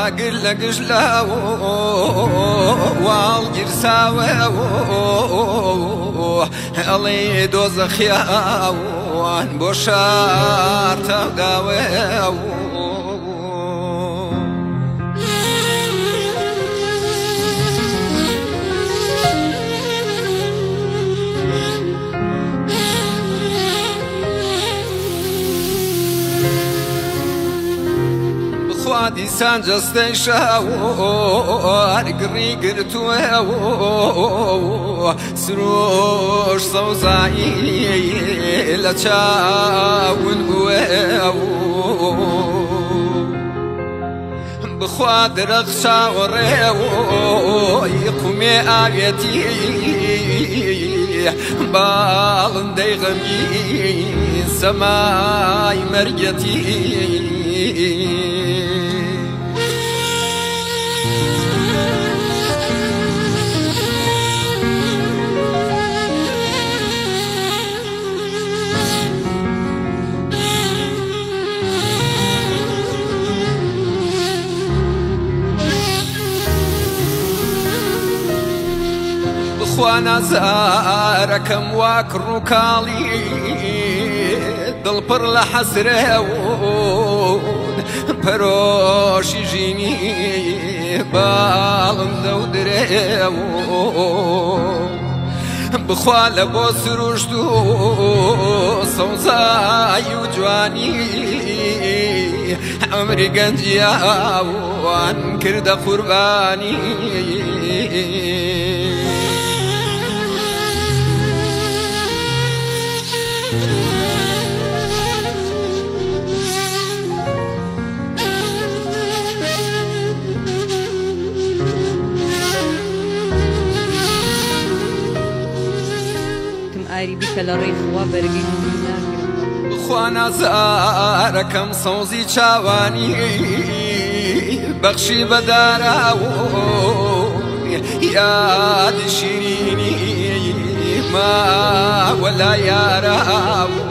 قل قجلا والجرساوي علي دوزخ يا وان بوشار تداوي وادي سانجستي شاور قري قرتو سروش صوزاي لا تشاون بخواد رخشا وريو يقومي آيتي بالندي غمي سماي مريتي وانا زاركم واكرو كالي دل پر لحسرون پروش جيني بالم دودرون بخوال بسروشتو صوزاي وجواني عمري قنجيا وان كرد قرباني بك لريخ وبرقي خوانا زاركم صوزي چاواني بخشي بداراون يا شيريني ما ولا ياراون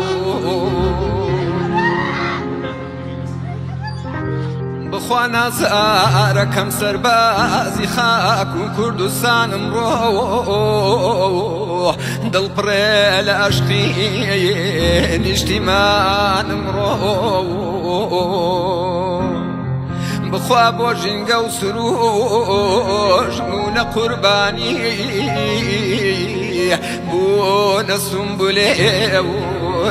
بخوانا زاركم سربازي خاك وكردستان مروح دل بريل عشقين اجتماع مروح بخوا بوجنقا وسروج نون قرباني بون السنبلي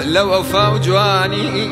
لو وفا وجواني